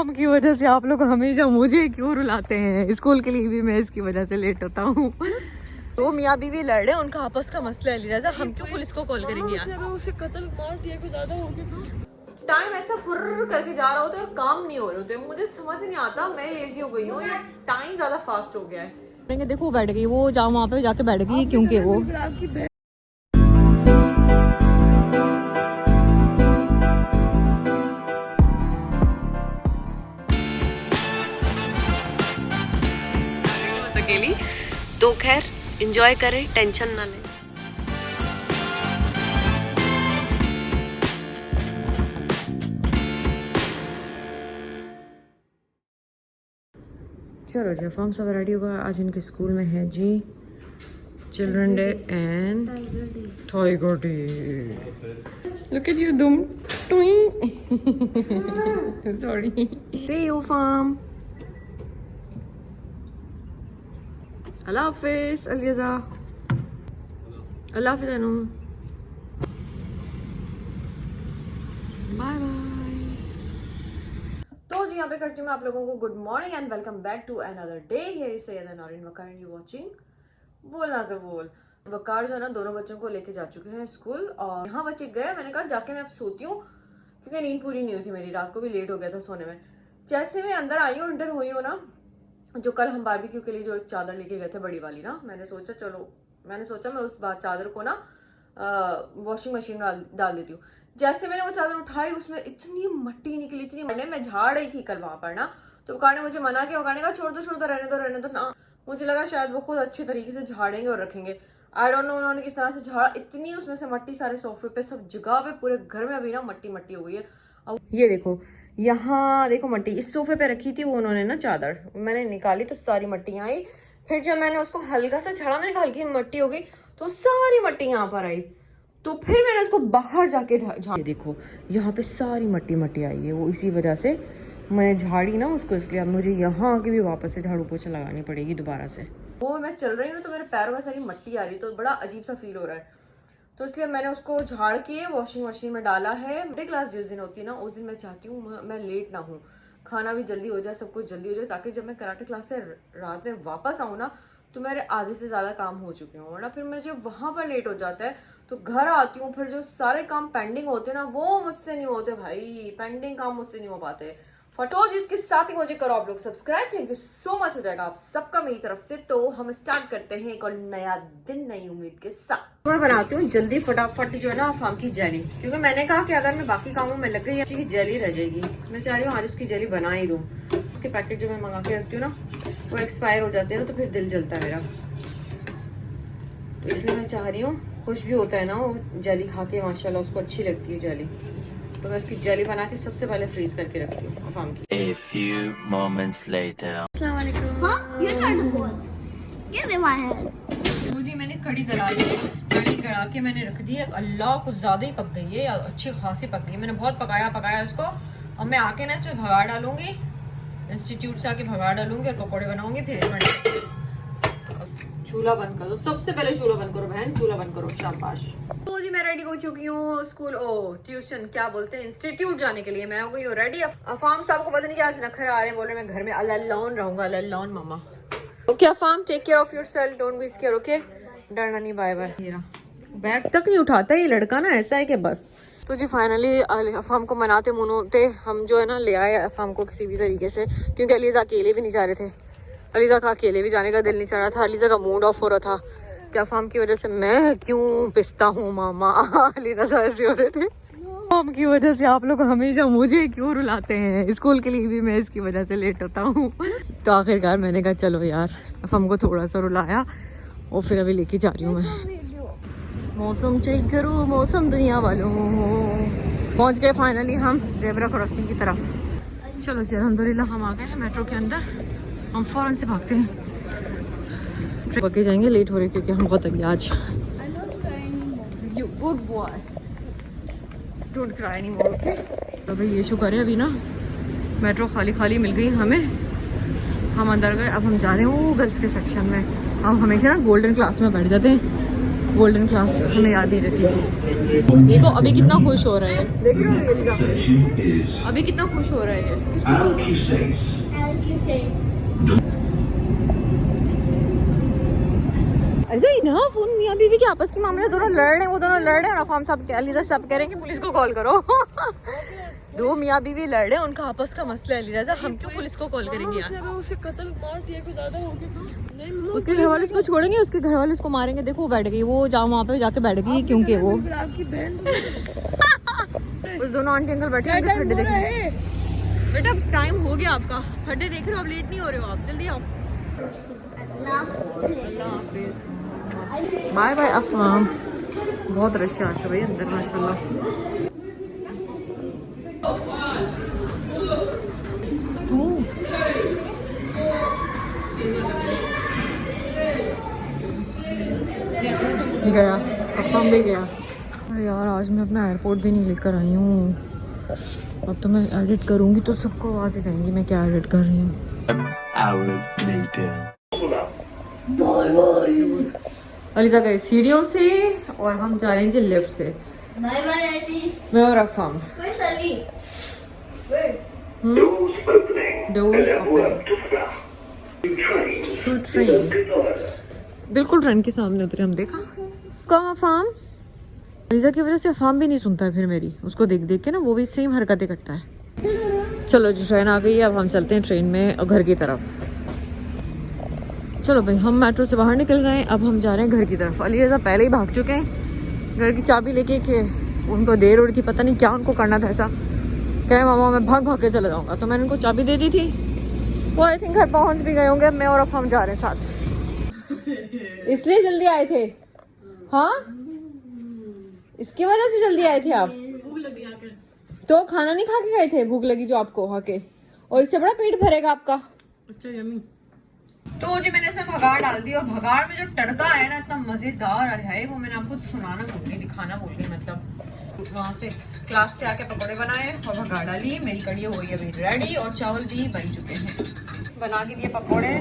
Form की वजह से आप लोग हमेशा मुझे क्यों रुलाते हैं। स्कूल के लिए भी मैं इसकी वजह से लेट होता हूँ। तो मियाँ बीवी लड़ रहे हैं, उनका आपस का मसला है। लिहाजा हम क्यों पुलिस को कॉल करेंगे यार। उसे कत्ल मार दिया कुछ ज्यादा हो गया तो। टाइम ऐसा फुर्र करके जा रहा होता है और काम नहीं हो रहे होते। मुझे समझ नहीं आता, मैं लेजी हो गई हूँ या टाइम ज्यादा फास्ट हो गया है। देखो बैठ गई वो, जाओ वहाँ पे जाके बैठ गई क्योंकि वो अकेली। तो खैर एंजॉय करें, टेंशन ना लें। चलो जी फॉर्म सब रेडी होगा। आज इनके स्कूल में है जी children day and tiger day. Look at you दुम टुई। सॉरी। सी यू फॉर्म। अल्लाह हाफिज अलिजा। अल्लाह हाफिज अनु। Bye bye. तो जी यहाँ पे करती हूँ मैं आप लोगों को good morning and welcome back to another day. Here is Syeda Naureen Waqar and you watching बोलना से बोल। वकार जो है ना दोनों बच्चों को लेके जा चुके हैं स्कूल और यहाँ बच्चे गए। मैंने कहा जाके मैं अब सोती हूँ क्योंकि नींद पूरी नहीं हुई थी मेरी, रात को भी लेट हो गया था सोने में। जैसे मैं अंदर आई हूँ, इंटर हुई हूँ ना, जो कल हम बारबेक्यू के लिए जो एक चादर लेके गए थे बड़ी वाली ना, मैंने सोचा मैं उस चादर को ना वॉशिंग मशीन में डाल देती हूँ। जैसे मैंने वो चादर उठाई उसमें इतनी मट्टी निकली, इतनी मट्टी। मैं झाड़ रही थी कल वहां पर ना, तो वकार ने मुझे मना किया। वकार ने कहा छोड़ दो रहने दो ना। मुझे लगा शायद वो खुद अच्छे तरीके से झाड़ेंगे और रखेंगे। आई डोंट नो उन्होंने किस तरह से झाड़ा। इतनी उसमें से मट्टी सारे सोफे पे, सब जगह पे, पूरे घर में अभी ना मट्टी मट्टी हो गई है। अब ये देखो, यहाँ देखो मट्टी इस सोफे पे रखी थी वो उन्होंने ना चादर, मैंने निकाली तो सारी मट्टी आई। फिर जब मैंने उसको हल्का सा छड़ा, मैंने कहा हल्की मट्टी हो गई तो सारी मट्टी यहाँ पर आई। तो फिर मैंने उसको बाहर जाके झाड़, देखो यहाँ पे सारी मट्टी आई है। वो इसी वजह से मैंने झाड़ी ना उसको, इसलिए अब मुझे यहाँ आके भी वापस से झाड़ू पोछा लगानी पड़ेगी दोबारा से। वो मैं चल रही हूँ तो मेरे पैरों में सारी मट्टी आ रही है, तो बड़ा अजीब सा फील हो रहा है। तो इसलिए मैंने उसको झाड़ के वॉशिंग मशीन में डाला है। डे क्लास जिस दिन होती है ना, उस दिन मैं चाहती हूँ मैं लेट ना हूँ, खाना भी जल्दी हो जाए, सब कुछ जल्दी हो जाए, ताकि जब मैं कराटे क्लास से रात में वापस आऊँ ना तो मेरे आधे से ज्यादा काम हो चुके हों। वरना फिर मुझे वहां पर लेट हो जाता है, तो घर आती हूँ फिर जो सारे काम पेंडिंग होते हैं ना वो मुझसे नहीं होते भाई। पेंडिंग काम मुझसे नहीं हो पाते। फटो जिसके साथ ही मुझे करो आप लोग subscribe. Thank you so much हो जाएगा आप सबका मेरी तरफ से। तो हम स्टार्ट करते हैं एक और नया दिन नई उम्मीद के साथ। मैं बनाती हूँ जल्दी फटाफट जो है ना अफाम की जेली, क्योंकि मैंने कहा कि अगर मैं बाकी कामों में लग गई अच्छी जेली रह जाएगी। मैं चाह रही हूँ आज उसकी जेली बना ही दूँ। उसके पैकेट जो मैं मंगा के रखती हूँ ना वो एक्सपायर हो जाते हैं ना, तो फिर दिल जलता है मेरा। तो इसलिए मैं चाह रही हूँ, खुश भी होता है ना वो जेली खा के, माशाल्लाह उसको अच्छी लगती है जेली। तो मैं उसकी जेली बना के सबसे पहले फ्रीज करके रखती हूँ अफाम की। A few moments later. अस्सलाम वालेकुम। जी मैंने कड़ी गला ली है, कड़ी गला के मैंने रख दी है। अल्लाह कुछ ज्यादा ही पक गई है, अच्छी खासी पक गई है। मैंने बहुत पकाया उसको। अब मैं आके ना इसमें भगाड़ डालूंगी, इंस्टीट्यूट से आके भगाड़ डालूंगी और पकौड़े बनाऊंगी। फिर इसमें चूल्हा बंद कर दो, सबसे पहले चूल्हा बंद करो बहन, चूल्हा बंद करो, शाबाश। तो जी मैं रेडी हो चुकी हूँ स्कूल ट्यूशन क्या बोलते हैं इंस्टीट्यूट जाने के लिए। मैं हो गई हूँ रेडी। अफाम साहब को पता नहीं क्या आज नखरे आ रहे हैं, बोल रहे मैं घर में अल्लाह रहूंगा, अल्लाह मामा। Okay Afham take care of yourself, don't be scare, okay डरना नहीं, बाय बाय। बैग तक नहीं उठाता ये लड़का ना, ऐसा है कि बस। तो जी फाइनली अफाम को मनाते मुनाते हम जो है ना ले आए अफाम को किसी भी तरीके से, क्योंकि अलीजा अकेले भी नहीं जा रहे थे। अलीजा का अकेले भी जाने का दिल नहीं चाह रहा था। अलीजा का मूड ऑफ हो रहा था कि अफाम की वजह से मैं क्यों पिसता हूँ मामा। अलीजा ऐसे हो रहे थे, अफाम की वजह से आप लोग हमेशा मुझे क्यों रुलाते हैं। स्कूल के लिए भी मैं इसकी वजह से लेट होता हूँ। तो आखिरकार मैंने कहा चलो यार अफाम को थोड़ा सा रुलाया और फिर अभी लेके जा रही हूँ मैं। मौसम चेक करो, मौसम दुनिया वालों। पहुँच गए फाइनली हम ज़ेब्रा क्रॉसिंग की तरफ। चलो जी अल्हम्दुलिल्लाह हम आ गए हैं मेट्रो के अंदर। हम फौरन से भागते हैं, पके जाएंगे, लेट हो रहे क्योंकि हम बहुत अभी आज। You good boy, don't cry anymore, okay? तो भाई ये शुक्र है अभी ना मेट्रो खाली मिल गई हमें। हम अंदर गए, अब हम जा रहे हैं वो गर्ल्स के सेक्शन में। हम हमेशा ना गोल्डन क्लास में बैठ जाते हैं गोल्डन क्लास हमें याद ही रहती है। ये तो अभी कितना खुश हो रहा है, देख रहे हो एलिजा अभी कितना खुश हो रहा है ऐसा ही ना। फोन मियां बीवी के आपस के मामले दोनों लड़ रहे हैं, वो दोनों लड़ रहे हैं और हम सब अलीजा सब कह रहे हैं कि पुलिस को कॉल करो। दो मियां बीवी लड़ रहे हैं, उनका आपस का मसला है अलीजा, हम क्यों पुलिस को कॉल करेंगे यार। उसे कत्ल मार दिया कोई ज्यादा हो गया तो नहीं उसके घर वाले उसको छोड़ेंगे, उसके घर वाले उसको मारेंगे। देखो वो बैठ गई, वो जाओ वहाँ पे जाके बैठ गई क्योंकि वो आपकी बहन उस दोनों आंटी अंकल बैठे हैं खड्डे देखे। बेटा टाइम हो गया आपका, खड्डे देख रहे हो आप, लेट नहीं हो रहे हो आप, जल्दी आओ। अल्लाह हाफिज, बाय बाय अफाम। बहुत रश है आज भाई अंदर माशाल्लाह। गया अफाम भी गया। अरे यार आज मैं अपना एयरपोर्ट भी नहीं लेकर आई हूँ। अब तो मैं एडिट करूँगी तो सबको आवाज़ जाएंगी मैं क्या एडिट कर रही हूँ। An hour later. अलीजा गए सीढ़ियों से और हम जा रहे हैं जी लिफ्ट से। बाय बाय आंटी मैं और अफाम टू ट्रेन बिल्कुल ट्रेन के सामने उतरे हम। देखा कहाँ अफाम, अलीजा की वजह से अफाम भी नहीं सुनता है फिर मेरी, उसको देख देख के ना वो भी सेम हरकतें करता है। चलो जी ट्रेन आ गई है, अब हम चलते हैं ट्रेन में और घर की तरफ। चलो भाई हम मेट्रो से बाहर निकल गए, अब हम जा रहे हैं घर की तरफ। अलीजा पहले ही भाग चुके हैं घर की चाबी लेके कि उनको देर उड़ की पता नहीं क्या उनको करना था ऐसा, कह रहे मामा मैं भाग भाग के चला जाऊंगा। तो मैंने उनको चाबी दे दी थी, वो आई थिंक घर पहुंच भी गए होंगे। मैं और अब हम जा रहे हैं साथ, इसलिए जल्दी आए थे। हाँ इसकी वजह से जल्दी आए थे आप, भूख लगी आके। तो खाना नहीं खा के गए थे, भूख लगी जो आपको आके, और इससे बड़ा पेट भरेगा आपका। अच्छा यम्मी। तो जी मैंने इसमें भगाड़ डाल दी और भगाड़ में जो तड़का है ना इतना मजेदार है वो मैंने आपको सुनाना भूल गई, दिखाना भूल गई। मतलब वहाँ से क्लास से आके पकौड़े बनाए और भगाड़ डाली। मेरी कड़ी हो गई अभी रेडी और चावल भी बन चुके हैं, बना के दिए पकौड़े।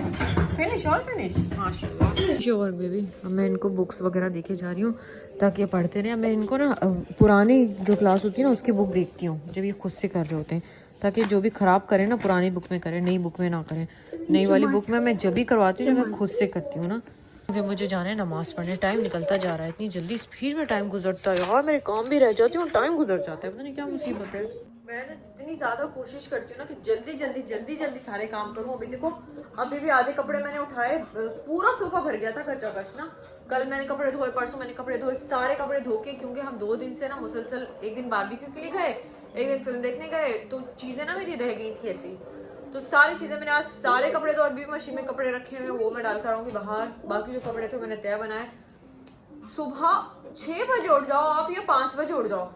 फिनिश और फिनिश माशाल्लाह बेबी। अब मैं इनको बुक्स वगैरह देके जा रही हूँ ताकि ये पढ़ते रहे। मैं इनको ना पुरानी जो क्लास होती है ना उसकी बुक देखती हूँ जब ये खुद से कर रहे होते हैं, ताकि जो भी खराब करें ना पुरानी बुक में करें, नई बुक में ना करें। नई वाली बुक में मैं जब भी करवाती हूँ जब मैं खुद से करती हूँ ना। जब मुझे जाना है नमाज पढ़ने, टाइम निकलता जा रहा है, इतनी जल्दी स्पीड में टाइम गुजरता है यार, मेरे काम भी रह जाती हूँ टाइम गुजर जाता है, पता नहीं क्या मुसीबत है। मैं ना जितनी ज्यादा कोशिश करती हूँ ना कि जल्दी जल्दी जल्दी जल्दी सारे काम करूँ। अभी देखो अभी भी आधे कपड़े मैंने उठाए, पूरा सोफा भर गया था कचाकच ना। कल मैंने कपड़े धोए, परसों मैंने कपड़े धोए, सारे कपड़े धो के, क्योंकि हम 2 दिन से ना मुसलसल, एक दिन बारबेक्यू के लिए गए, एक दिन फिल्म देखने गए, तो चीजें ना मेरी रह गई थी ऐसी। तो सारी चीजें मैंने आज सारे कपड़े तो अभी मशीन में कपड़े रखे हुए वो मैं डाल कर आऊंगी बाहर। बाकी जो कपड़े थे मैंने तय बनाए। सुबह 6 बजे उठ जाओ आप या 5 बजे उठ जाओ,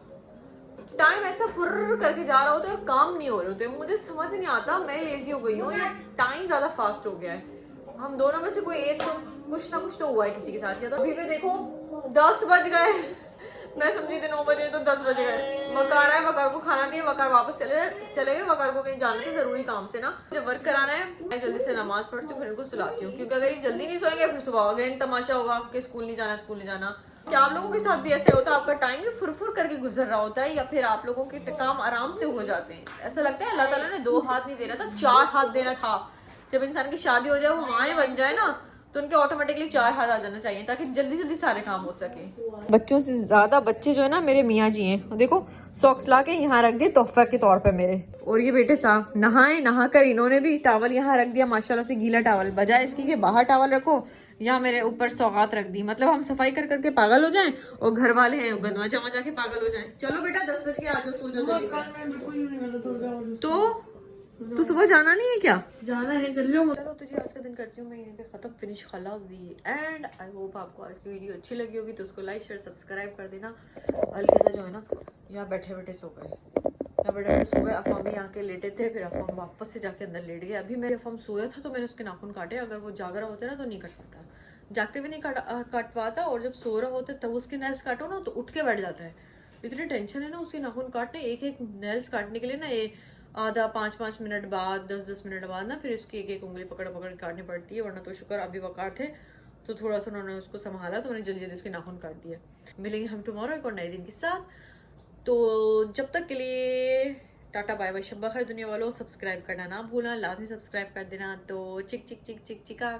टाइम ऐसा फुर्र करके जा रहा होता है और काम नहीं हो रहे होते। मुझे समझ नहीं आता मैं लेजी हो गई हूँ या टाइम ज्यादा फास्ट हो गया है। हम दोनों में से कोई एक तो कुछ ना कुछ तो हुआ है किसी के साथ। या तो अभी भी देखो 10 बज गए, मैं समझी थी 9 बजे, तो 10 बज गए। वकार है, वकार को खाना दिया, वकार वापस चले गए। वकार को कहीं जाना था जरूरी काम से ना, जब वर्क कराना है। मैं जल्दी से नमाज पढ़ती हूँ फिर इनको सुलाती हूँ, क्योंकि अगर ये जल्दी नहीं सोएंगे फिर सुबह अगेन तमाशा होगा कि स्कूल नहीं जाना, स्कूल नहीं जाना। क्या आप लोगों के साथ भी ऐसे होता है? आपका टाइम भी फुरफुर करके गुजर रहा होता है, या फिर आप लोगों के काम आराम से हो जाते हैं? ऐसा लगता है अल्लाह ताला ने 2 हाथ नहीं देना था, 4 हाथ देना था। जब इंसान की शादी हो जाए, वो माएँ बन जाए ना, तो उनके ऑटोमेटिकली 4 हाथ आ जाना चाहिए ताकि जल्दी जल्दी सारे काम हो सके। बच्चों से ज्यादा बच्चे जो है ना मेरे मियाँ जी हैं। देखो सॉक्स ला के यहाँ रख दिए तोहफा के तौर पे मेरे, और ये बेटे साहब नहाए, नहा कर इन्होंने भी टावल यहाँ रख दिया माशाल्लाह से, गीला टावल, बजाय इसकी के बाहर टावल रखो यहाँ मेरे ऊपर सौगात रख दी। मतलब हम सफाई कर करके पागल हो जाएं और घर वाले हैं गंदवा मचा के पागल हो जाएं। चलो बेटा 10 बज के आ जाओ, सो जाओ जल्दी से। तो सुबह जाना नहीं है क्या? जाना है, चलो तुझे आज का दिन करती हूँ मैं यहीं पे खत्म, फिनिश, खलास दी। एंड आई होप आपको आज की वीडियो अच्छी लगी होगी, तो उसको लाइक शेयर सब्सक्राइब कर देना। अलकेजा जो है ना यहाँ बैठे बैठे सो गए, यहाँ बैठे बैठे सो गए। अफाम भी यहाँ के लेटे थे, फिर अफाम वापस से जाके अंदर लेट गया। अभी मेरे अफाम सोया था तो मैंने उसके नाखून काटे, अगर वो जाग रहा होता ना तो नहीं कट पाता, जागते भी नहीं काटवाता, और जब सो रहा होता तब उसके नेल्स काटो ना तो उठ के बैठ जाता है। इतनी टेंशन है ना उसके नाखून काटने, एक एक नेल्स काटने के लिए ना ये आधा 5-5 मिनट बाद, 10-10 मिनट बाद ना फिर उसकी एक एक उंगली पकड़ पकड़ काटनी पड़ती है। वरना तो शुक्र अभी वकार थे तो थोड़ा सा उन्होंने उसको संभाला, तो मैंने जल्दी जल्दी उसके नाखून काट दिए। मिलेंगे हम टुमारो एक और नए दिन के साथ। तो जब तक के लिए टाटा बाय बाय, शब्बा खैर दुनिया वालों। सब्सक्राइब करना ना भूलना, लाजमी सब्सक्राइब कर देना। तो चिक चिक चिक चिक चिका।